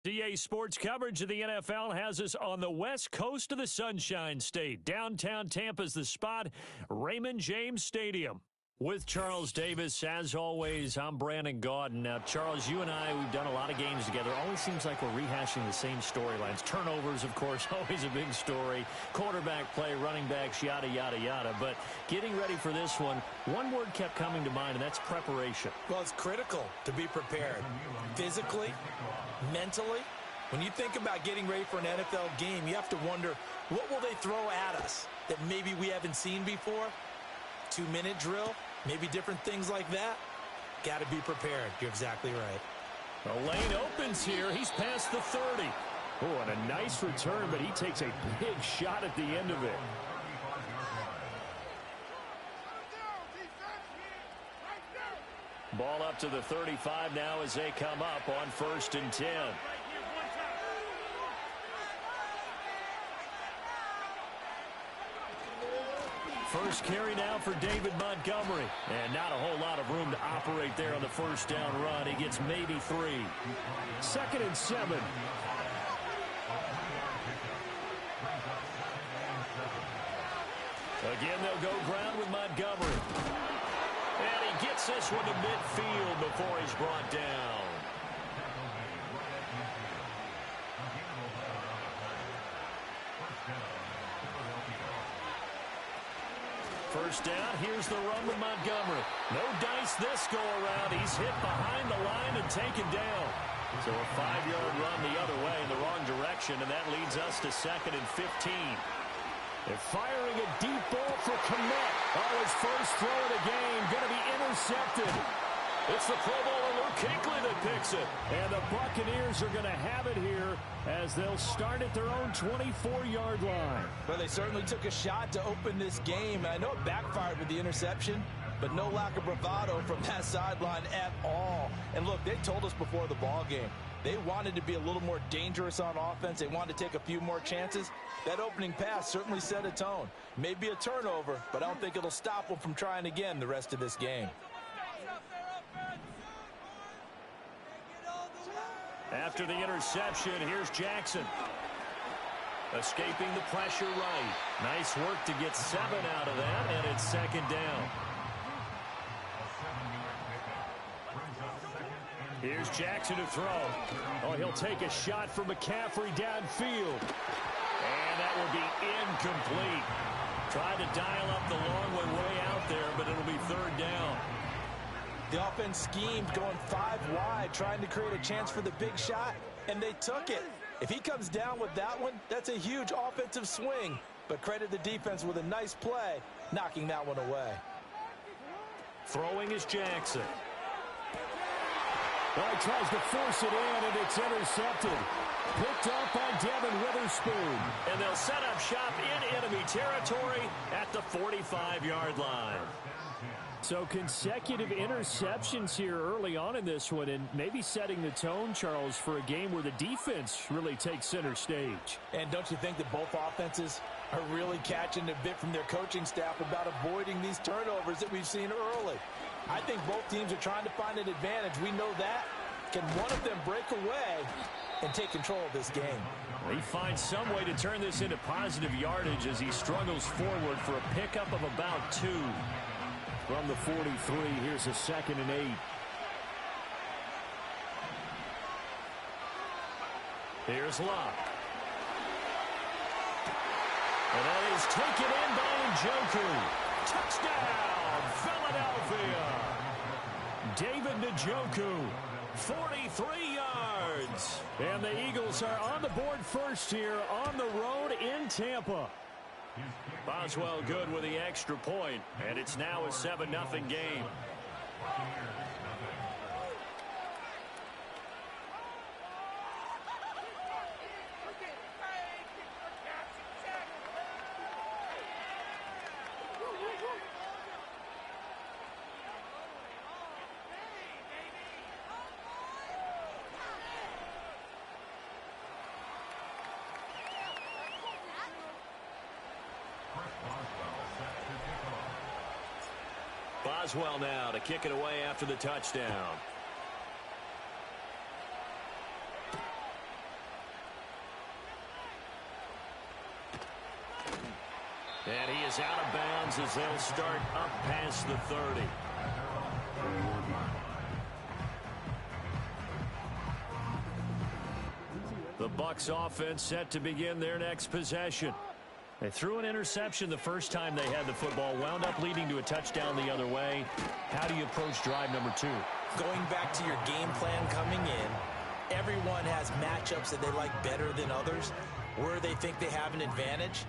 CA Sports coverage of the NFL has us on the west coast of the Sunshine State. Downtown Tampa's the spot, Raymond James Stadium. With Charles Davis, as always, I'm Brandon Gaudin. Now, Charles, you and I, we've done a lot of games together. Always seems like we're rehashing the same storylines. Turnovers, of course, always a big story. Quarterback play, running backs, yada, yada, yada. But getting ready for this one word kept coming to mind, and that's preparation. Well, it's critical to be prepared. Physically, mentally. When you think about getting ready for an NFL game, you have to wonder, what will they throw at us that maybe we haven't seen before? 2-minute drill, maybe different things like that. Got to be prepared. You're exactly right. The lane opens here. He's past the 30. Oh, and a nice return, but he takes a big shot at the end of it. Ball up to the 35 now as they come up on 1st and 10. First carry now for David Montgomery. And not a whole lot of room to operate there on the first down run. He gets maybe 3. 2nd and 7. Again, they'll go ground with Montgomery. And he gets this one to midfield before he's brought down. First down, here's the run with Montgomery. No dice this go-around. He's hit behind the line and taken down. So a 5-yard run the other way in the wrong direction, and that leads us to 2nd and 15. They're firing a deep ball for Kmet. Oh, his first throw of the game, going to be intercepted. It's the Pro Bowler Luke Kuechly that picks it. And the Buccaneers are going to have it here as they'll start at their own 24-yard line. Well, they certainly took a shot to open this game. I know it backfired with the interception, but no lack of bravado from that sideline at all. And look, they told us before the ball game, they wanted to be a little more dangerous on offense. They wanted to take a few more chances. That opening pass certainly set a tone. Maybe a turnover, but I don't think it'll stop them from trying again the rest of this game. After the interception, here's Jackson. Escaping the pressure right. Nice work to get 7 out of that, and it's 2nd down. Here's Jackson to throw. Oh, he'll take a shot for McCaffrey downfield. And that will be incomplete. Tried to dial up the long one way out there, but it'll be 3rd down. The offense schemed going 5 wide, trying to create a chance for the big shot, and they took it. If he comes down with that one, that's a huge offensive swing. But credit the defense with a nice play, knocking that one away. Throwing is Jackson. Well, he tries to force it in, and it's intercepted. Picked up by Devin Witherspoon. And they'll set up shop in enemy territory at the 45-yard line. So consecutive interceptions here early on in this one, and maybe setting the tone, Charles, for a game where the defense really takes center stage. And don't you think that both offenses are really catching a bit from their coaching staff about avoiding these turnovers that we've seen early? I think both teams are trying to find an advantage. We know that. Can one of them break away and take control of this game? He finds some way to turn this into positive yardage as he struggles forward for a pickup of about 2. From the 43, here's a 2nd and 8. Here's Locke. And that is taken in by Njoku. Touchdown, Philadelphia. David Njoku, 43 yards. And the Eagles are on the board first here on the road in Tampa. Boswell good with the extra point, and it's now a 7-0 game. Boswell now to kick it away after the touchdown. And he is out of bounds as they'll start up past the 30. The Bucs offense set to begin their next possession. They threw an interception the first time they had the football, wound up leading to a touchdown the other way. How do you approach drive number 2? Going back to your game plan coming in, everyone has matchups that they like better than others. Where they think they have an advantage,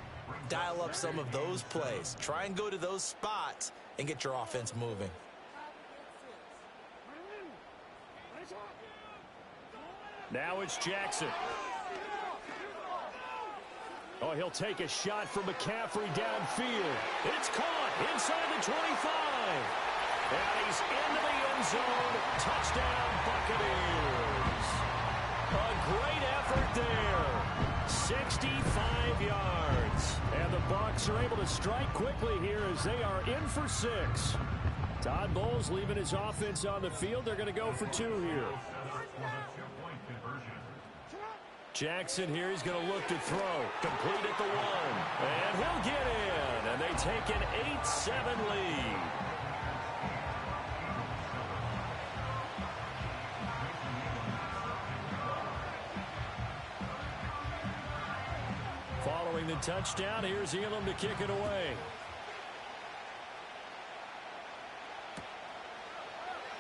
dial up some of those plays. Try and go to those spots and get your offense moving. Now it's Jackson. Oh, he'll take a shot from McCaffrey downfield. It's caught inside the 25. And he's into the end zone. Touchdown, Buccaneers. A great effort there. 65 yards. And the Bucs are able to strike quickly here as they are in for 6. Todd Bowles leaving his offense on the field. They're going to go for 2 here. Jackson here, he's going to look to throw. Complete at the 1. And he'll get in. And they take an 8-7 lead. Following the touchdown, here's Elam to kick it away.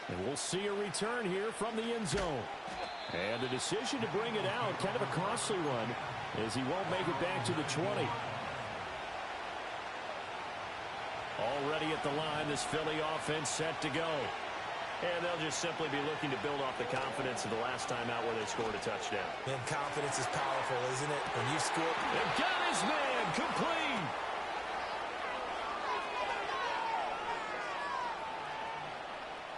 And we'll see a return here from the end zone. And the decision to bring it out, kind of a costly one, as he won't make it back to the 20. Already at the line, this Philly offense set to go. And they'll just simply be looking to build off the confidence of the last time out where they scored a touchdown. And confidence is powerful, isn't it? When you score. And got his man complete.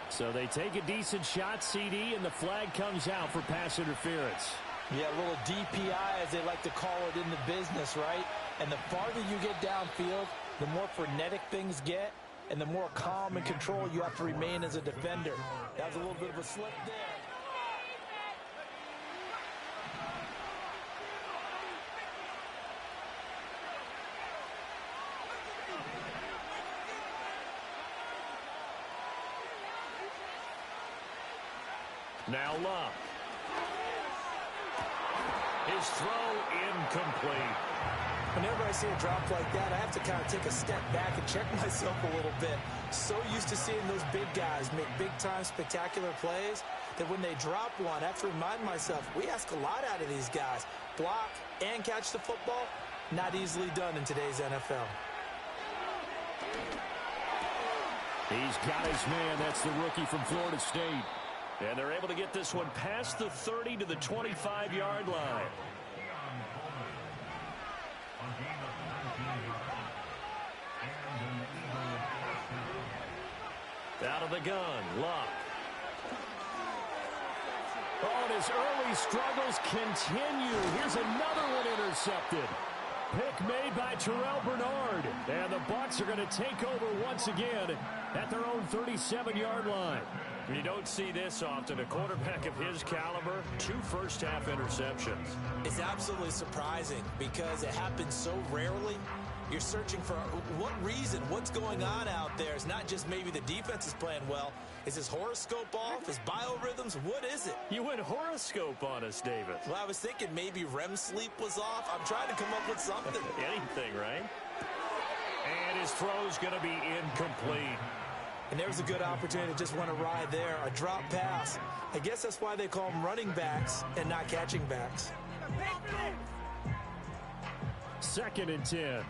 So they take a decent shot, CD, and the flag comes out for pass interference. Yeah, a little DPI, as they like to call it in the business, right? And the farther you get downfield, the more frenetic things get, and the more calm and control you have to remain as a defender. That was a little bit of a slip there. Now Luck. His throw incomplete. Whenever I see a drop like that, I have to kind of take a step back and check myself a little bit. So used to seeing those big guys make big-time spectacular plays that when they drop one, I have to remind myself, we ask a lot out of these guys. Block and catch the football, not easily done in today's NFL. He's got his man. That's the rookie from Florida State. And they're able to get this one past the 30 to the 25-yard line. Out of the gun, Luck. Oh, and his early struggles continue. Here's another one intercepted. Pick made by Terrell Bernard. And the Bucs are going to take over once again at their own 37-yard line. You don't see this often. A quarterback of his caliber, 2 first-half interceptions. It's absolutely surprising because it happens so rarely. You're searching for what reason, what's going on out there. It's not just maybe the defense is playing well. Is his horoscope off? His biorhythms? What is it? You went horoscope on us, David. Well, I was thinking maybe REM sleep was off. I'm trying to come up with something. Anything, right? And his throw's going to be incomplete. And there's a good opportunity to just want to ride there. A drop pass. I guess that's why they call them running backs and not catching backs. 2nd and 10.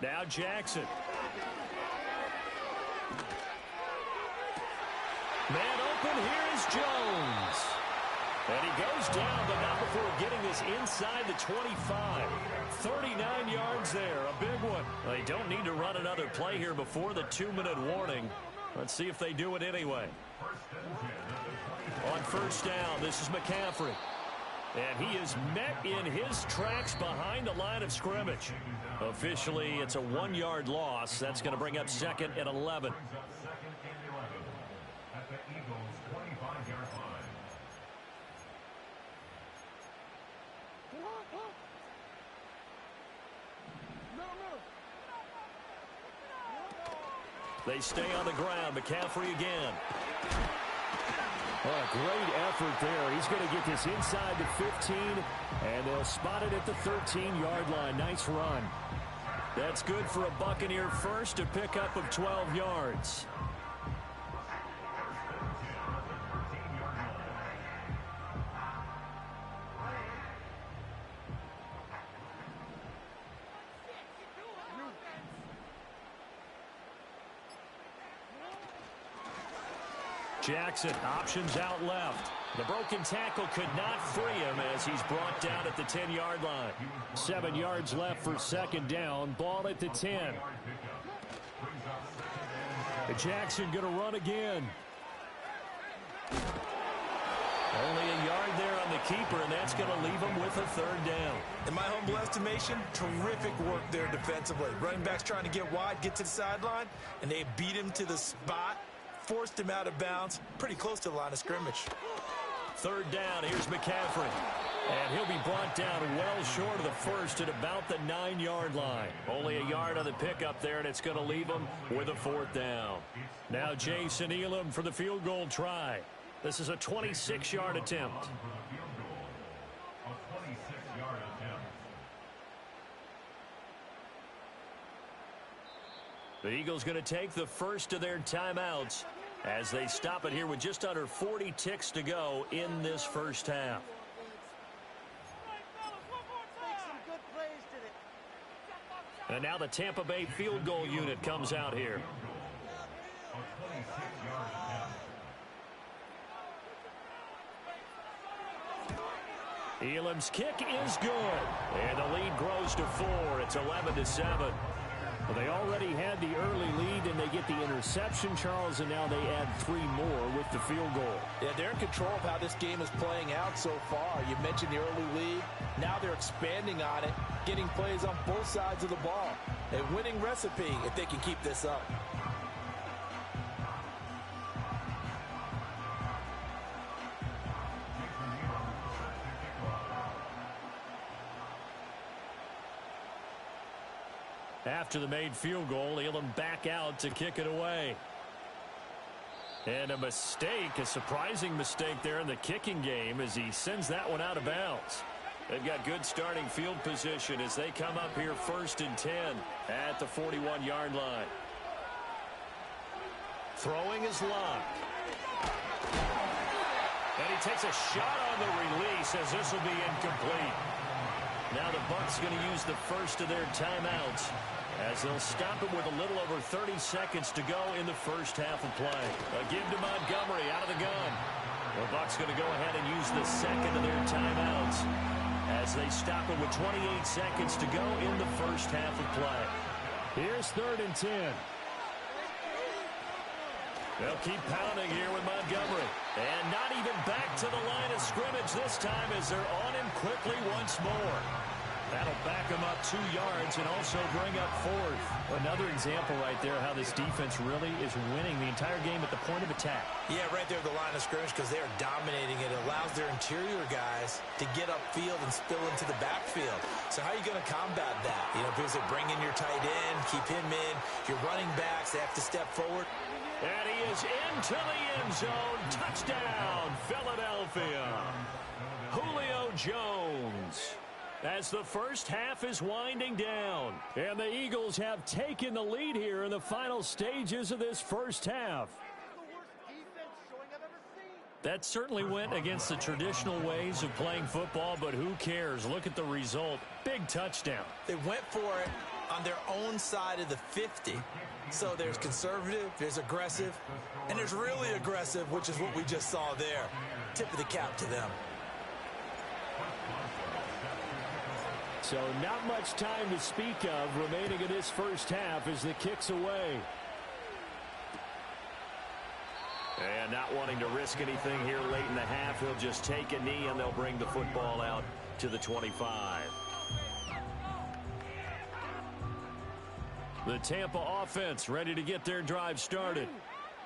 Now Jackson. Man open, here is Jones. And he goes down, but not before getting this inside the 25. 39 yards there, a big one. They don't need to run another play here before the 2-minute warning. Let's see if they do it anyway. On first down, this is McCaffrey. And he is met in his tracks behind the line of scrimmage. Officially, it's a 1-yard loss. That's going to bring up 2nd and 11. the Eagles' 25-yard line. They stay on the ground. McCaffrey again. Oh, great effort there. He's going to get this inside the 15, and they'll spot it at the 13-yard line. Nice run. That's good for a Buccaneer first, a pickup of 12 yards. Jackson, options out left. The broken tackle could not free him as he's brought down at the 10-yard line. 7 yards left for second down. Ball at the 10. Jackson going to run again. Only a yard there on the keeper, and that's going to leave him with a third down. In my humble estimation, terrific work there defensively. Running backs trying to get wide, get to the sideline, and they beat him to the spot, forced him out of bounds, pretty close to the line of scrimmage. Third down, here's McCaffrey. And he'll be brought down well short of the first at about the 9-yard line. Only a yard on the pickup there, and it's going to leave him with a fourth down. Now Jason Elam for the field goal try. This is a 26-yard attempt. The Eagles going to take the first of their timeouts as they stop it here with just under 40 ticks to go in this first half. And now the Tampa Bay field goal unit comes out here. Elam's kick is good. And the lead grows to 4. It's 11-7. Well, they already had the early lead, and they get the interception, Charles, and now they add 3 more with the field goal. Yeah, they're in control of how this game is playing out so far. You mentioned the early lead. Now they're expanding on it, getting plays on both sides of the ball. A winning recipe if they can keep this up. After the made field goal, Elam back out to kick it away. And a mistake, a surprising mistake there in the kicking game as he sends that one out of bounds. They've got good starting field position as they come up here 1st and 10 at the 41-yard line. Throwing is locked. And he takes a shot on the release as this will be incomplete. Now the Bucs going to use the first of their timeouts as they'll stop it with a little over 30 seconds to go in the first half of play. A give to Montgomery out of the gun. The Bucs going to go ahead and use the second of their timeouts as they stop it with 28 seconds to go in the first half of play. Here's 3rd and 10. They'll keep pounding here with Montgomery. And not even back to the line of scrimmage this time as they're on him quickly once more. That'll back him up 2 yards and also bring up 4th. Another example right there how this defense really is winning the entire game at the point of attack. Yeah, right there at the line of scrimmage because they are dominating it. It allows their interior guys to get upfield and spill into the backfield. So how are you going to combat that? You know, because they bring in your tight end, keep him in. Your running backs, they have to step forward. And he is into the end zone. Touchdown, Philadelphia. Julio Jones. As the first half is winding down. And the Eagles have taken the lead here in the final stages of this first half. That certainly went against the traditional ways of playing football, but who cares? Look at the result. Big touchdown. They went for it on their own side of the 50. So there's conservative, there's aggressive, and there's really aggressive, which is what we just saw there. Tip of the cap to them. So not much time to speak of remaining in this first half as the kick's away. And not wanting to risk anything here late in the half, he'll just take a knee and they'll bring the football out to the 25. The Tampa offense ready to get their drive started.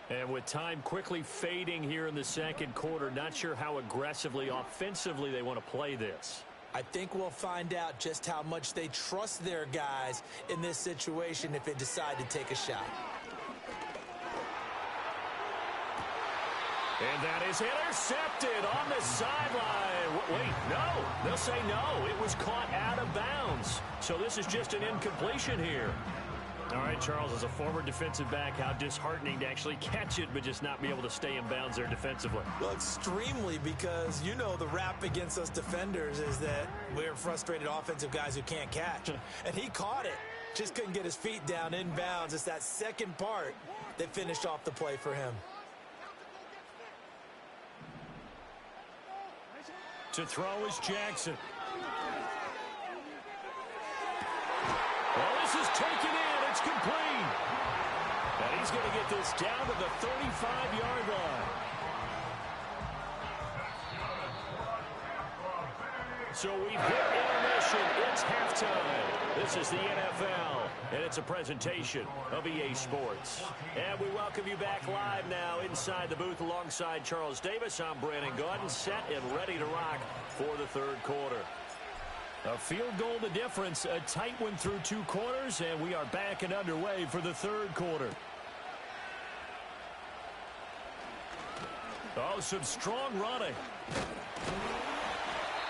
And with time quickly fading here in the second quarter, not sure how aggressively, offensively they want to play this. I think we'll find out just how much they trust their guys in this situation if they decide to take a shot. And that is intercepted on the sideline. Wait, no. They'll say no. It was caught out of bounds. So this is just an incompletion here. All right, Charles, as a former defensive back, how disheartening to actually catch it but just not be able to stay in bounds there defensively. Well, extremely, because you know the rap against us defenders is that we're frustrated offensive guys who can't catch. And he caught it. Just couldn't get his feet down in bounds. It's that second part that finished off the play for him. To throw is Jackson. Well, this is taken in. It's complete. And he's going to get this down to the 35-yard line. So we've hit intermission. It's halftime. This is the NFL, and it's a presentation of EA Sports. And we welcome you back live now inside the booth alongside Charles Davis. I'm Brandon Gaudin, set and ready to rock for the third quarter. A field goal the difference, a tight one through two quarters, and we are back and underway for the third quarter. Oh, some strong running.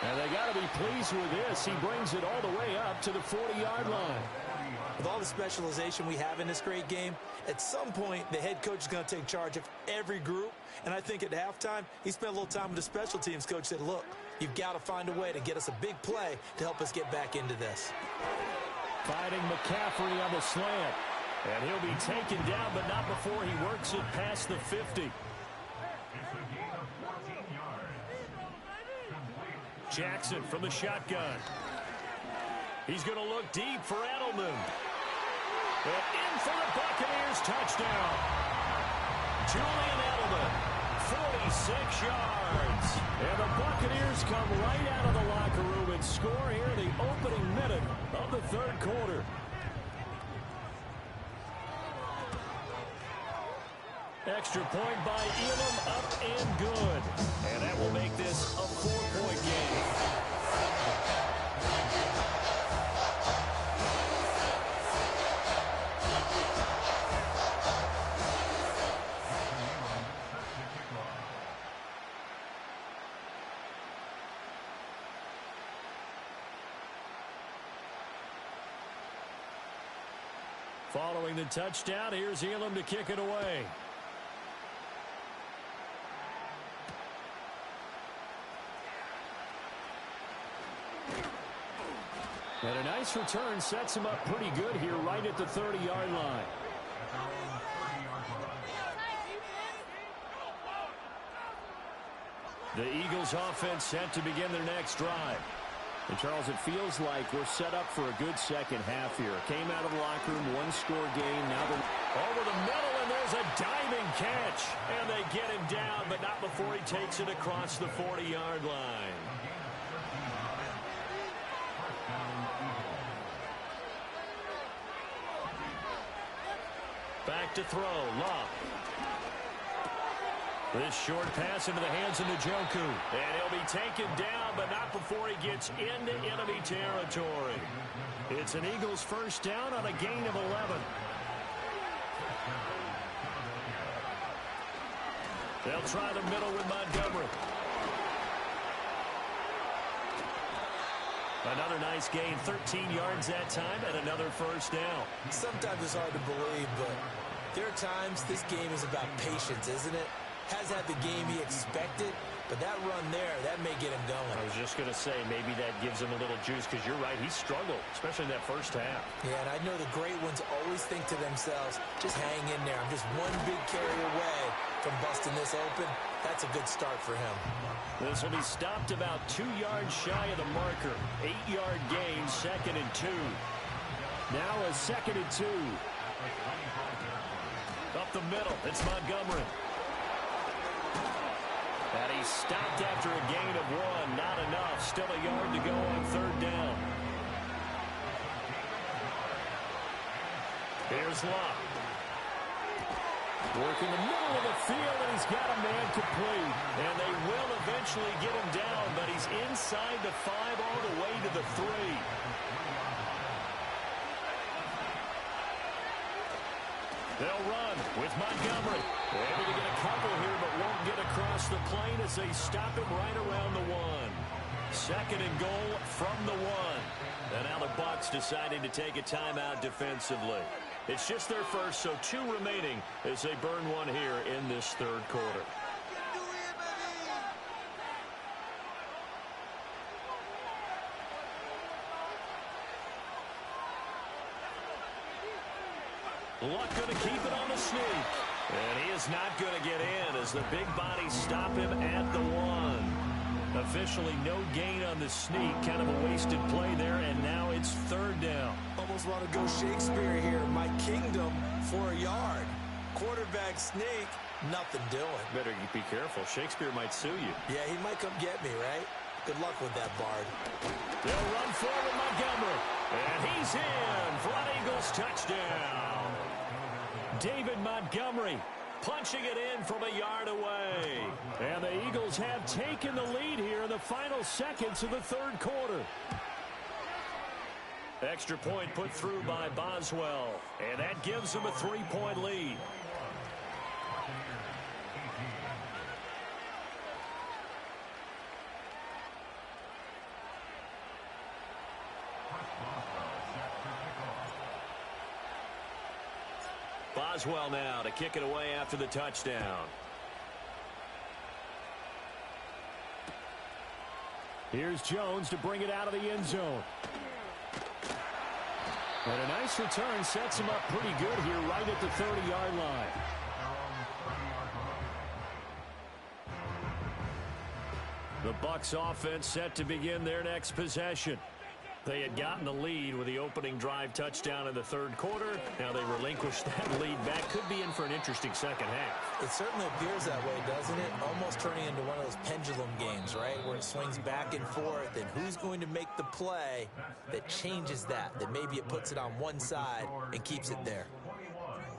And they got to be pleased with this. He brings it all the way up to the 40-yard line. With all the specialization we have in this great game, at some point the head coach is going to take charge of every group. And I think at halftime, he spent a little time with the special teams coach, said, look, you've got to find a way to get us a big play to help us get back into this. Fighting McCaffrey on the slant. And he'll be taken down, but not before he works it past the 50. Jackson from the shotgun. He's going to look deep for Edelman. And in for the Buccaneers touchdown. Julian Edelman, 46 yards. And the Buccaneers come right out of the locker room and score here in the opening minute of the third quarter. Extra point by Elam, up and good. And that will make this a 4-point game. Following the touchdown, here's Elam to kick it away. And a nice return sets him up pretty good here right at the 30-yard line. The Eagles offense set to begin their next drive. And Charles, it feels like we're set up for a good second half here. Came out of the locker room, one-score game. Now they're over the middle, and there's a diving catch. And they get him down, but not before he takes it across the 40-yard line. Back to throw, Love. This short pass into the hands of Njoku. And he'll be taken down, but not before he gets into enemy territory. It's an Eagles first down on a gain of 11. They'll try the middle with Montgomery. Another nice gain, 13 yards that time, and another first down. Sometimes it's hard to believe, but there are times this game is about patience, isn't it? Has had the game he expected, but that run there, that may get him going. I was just going to say, maybe that gives him a little juice, because you're right, he struggled, especially in that first half. Yeah, and I know the great ones always think to themselves, just hang in there. I'm just one big carry away from busting this open. That's a good start for him. This will be stopped about 2 yards shy of the marker. 8-yard gain, 2nd and 2. Now a 2nd and 2. Up the middle, it's Montgomery. And he's stopped after a gain of 1. Not enough. Still a yard to go on third down. Here's Locke. Working the middle of the field, and he's got a man complete. And they will eventually get him down, but he's inside the 5 all the way to the 3. They'll run with Montgomery. Able to get a couple here, but won't get across the plane as they stop him right around the 1. 2nd and goal from the 1. And now the Bucs deciding to take a timeout defensively. It's just their first, so 2 remaining as they burn one here in this 3rd quarter. Luck going to keep it on the sneak. And he is not going to get in as the big bodies stop him at the 1. Officially no gain on the sneak. Kind of a wasted play there, and now it's 3rd down. Almost want to go Shakespeare here. My kingdom for a yard. Quarterback sneak, nothing doing. Better be careful. Shakespeare might sue you. Yeah, he might come get me, right? Good luck with that, Bard. They'll run forward Montgomery. And he's in for an Eagles touchdown. David Montgomery punching it in from a yard away. And the Eagles have taken the lead here in the final seconds of the 3rd quarter. Extra point put through by Boswell. And that gives them a 3-point lead. Boswell now to kick it away after the touchdown. Here's Jones to bring it out of the end zone. And a nice return sets him up pretty good here right at the 30-yard line. The Bucs offense set to begin their next possession. They had gotten the lead with the opening drive touchdown in the 3rd quarter. Now they relinquish that lead back. Could be in for an interesting second half. It certainly appears that way, doesn't it? Almost turning into one of those pendulum games, right? Where it swings back and forth, and who's going to make the play that changes that maybe it puts it on one side and keeps it there.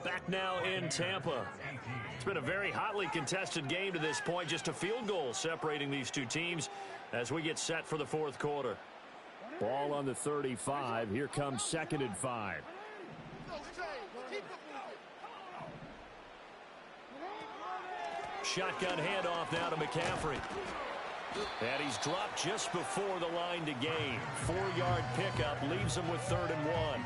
Back now in Tampa. It's been a very hotly contested game to this point. Just a field goal separating these two teams as we get set for the 4th quarter. Ball on the 35. Here comes 2nd and 5. Shotgun handoff now to McCaffrey. And he's dropped just before the line to gain. 4-yard pickup leaves him with 3rd and 1.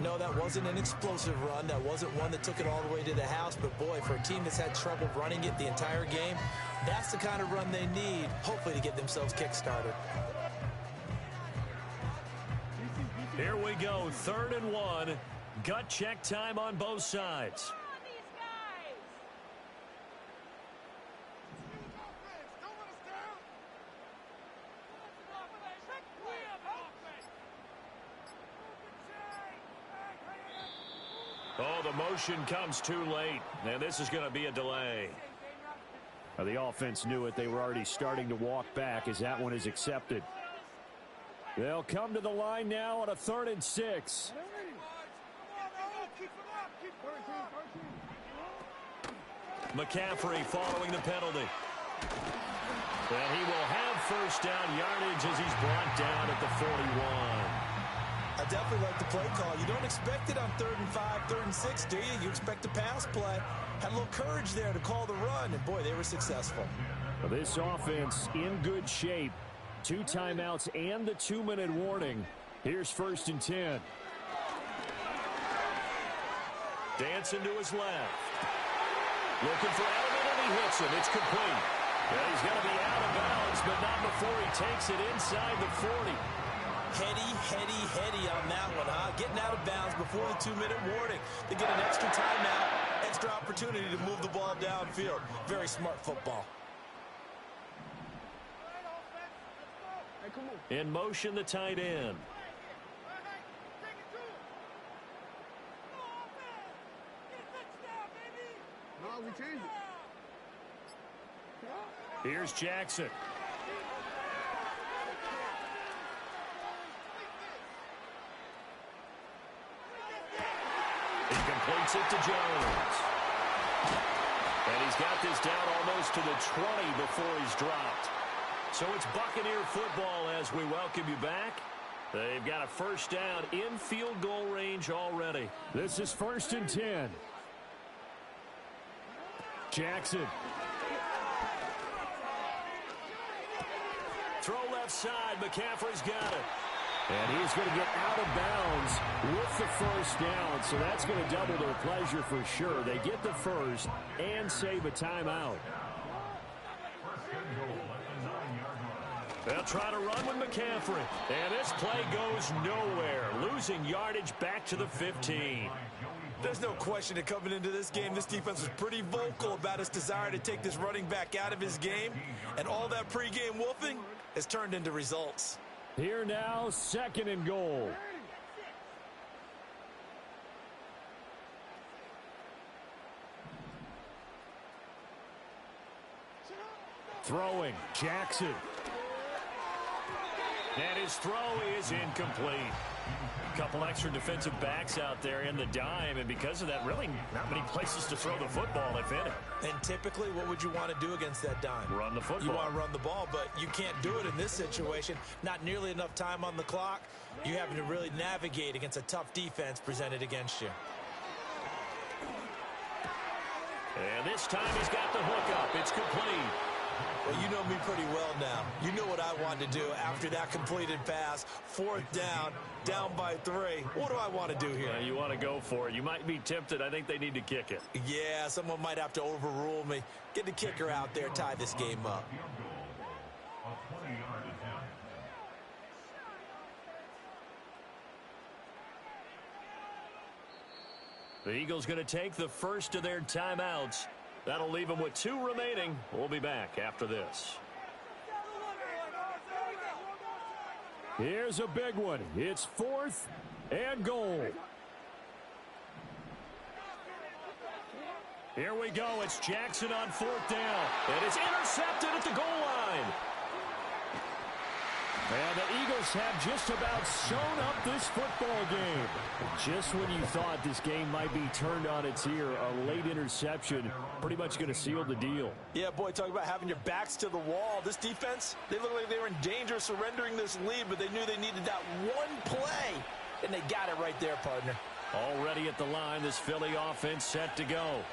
No, that wasn't an explosive run. That wasn't one that took it all the way to the house. But, boy, for a team that's had trouble running it the entire game, that's the kind of run they need, hopefully, to get themselves kick-started. Here we go, 3rd and 1. Gut check time on both sides. Oh, the motion comes too late, and this is going to be a delay. The offense knew it. They were already starting to walk back as that one is accepted. They'll come to the line now on a 3rd and 6. McCaffrey following the penalty. And he will have 1st down yardage as he's brought down at the 41. I definitely like the play call. You don't expect it on 3rd and 5, 3rd and 6, do you? You expect a pass play. Had a little courage there to call the run, and, boy, they were successful. This offense in good shape. 2 timeouts and the 2-minute warning. Here's 1st and 10. Dancing to his left. Looking for Edelman, and he hits him. It's complete. And he's going to be out of bounds, but not before he takes it inside the 40. Heady on that one, huh? Getting out of bounds before the 2-minute warning. They get an extra timeout, extra opportunity to move the ball downfield. Very smart football. In motion, the tight end. Here's Jackson. He completes it to Jones. And he's got this down almost to the 20 before he's dropped. So it's Buccaneer football as we welcome you back. They've got a first down in field goal range already. This is 1st and 10. Jackson. Throw left side. McCaffrey's got it. And he's going to get out of bounds with the first down. So that's going to double their pleasure for sure. They get the first and save a timeout. They'll try to run with McCaffrey. And this play goes nowhere. Losing yardage back to the 15. There's no question that coming into this game, this defense was pretty vocal about its desire to take this running back out of his game. And all that pregame wolfing has turned into results. Here now, 2nd and goal. Throwing, Jackson. And his throw is incomplete. A couple extra defensive backs out there in the dime, and because of that, really not many places to throw the football, if any. And typically, what would you want to do against that dime? Run the football. You want to run the ball, but you can't do it in this situation. Not nearly enough time on the clock. You having to really navigate against a tough defense presented against you. And this time he's got the hook up. It's complete. Well, you know me pretty well now. You know what I want to do after that completed pass. 4th down, down by 3. What do I want to do here? You want to go for it. You might be tempted. I think they need to kick it. Yeah, someone might have to overrule me. Get the kicker out there, tie this game up. The Eagles going to take the first of their timeouts. That'll leave them with 2 remaining. We'll be back after this. Here's a big one. It's 4th and goal. Here we go. It's Jackson on 4th down. And it's intercepted at the goal line. And the Eagles have just about sewn up this football game. Just when you thought this game might be turned on its ear, a late interception pretty much going to seal the deal. Yeah, boy, talk about having your backs to the wall. This defense, they look like they were in danger of surrendering this lead, but they knew they needed that one play, and they got it right there, partner. Already at the line, this Philly offense set to go.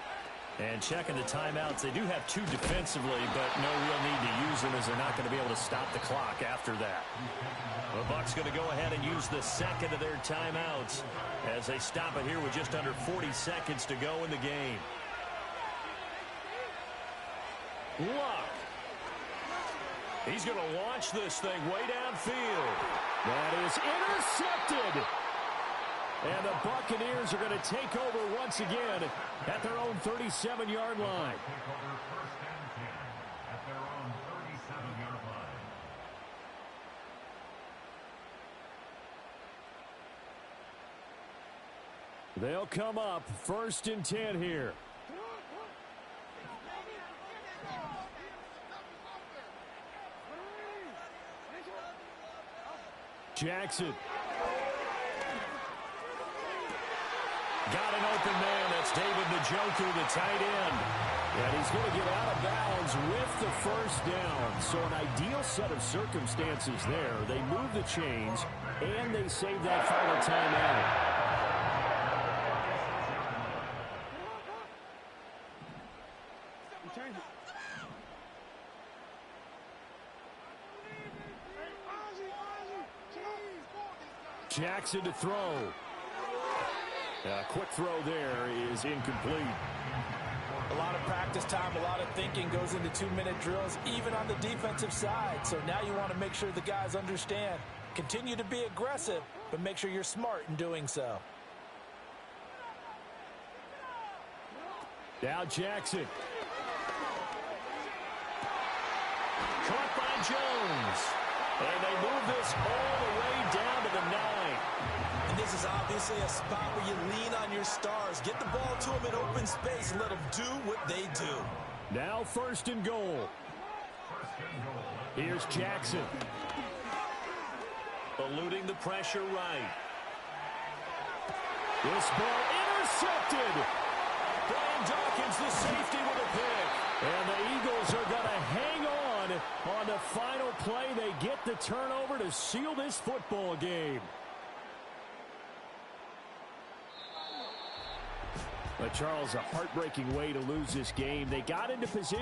And checking the timeouts, they do have 2 defensively, but no real need to use them as they're not going to be able to stop the clock after that. The Bucs going to go ahead and use the second of their timeouts as they stop it here with just under 40 seconds to go in the game. Luck. He's going to launch this thing way downfield. That is intercepted. And the Buccaneers are going to take over once again at their own 37-yard line. They'll come up 1st and 10 here. Jackson. Got an open man. That's David Njoku, the tight end. And he's going to get out of bounds with the first down. So an ideal set of circumstances there. They move the chains, and they save that final timeout. Jackson to throw. A quick throw there is incomplete. A lot of practice time, a lot of thinking goes into 2-minute drills, even on the defensive side. So now you want to make sure the guys understand. Continue to be aggressive, but make sure you're smart in doing so. Now Jackson. Caught by Jones. And they move this all the way down to the 9. And this is obviously a spot where you lean on your stars. Get the ball to them in open space and let them do what they do. Now 1st and goal. Here's Jackson. Eluding the pressure right. This ball intercepted. Brian Dawkins, the game. But Charles, a heartbreaking way to lose this game. They got into position.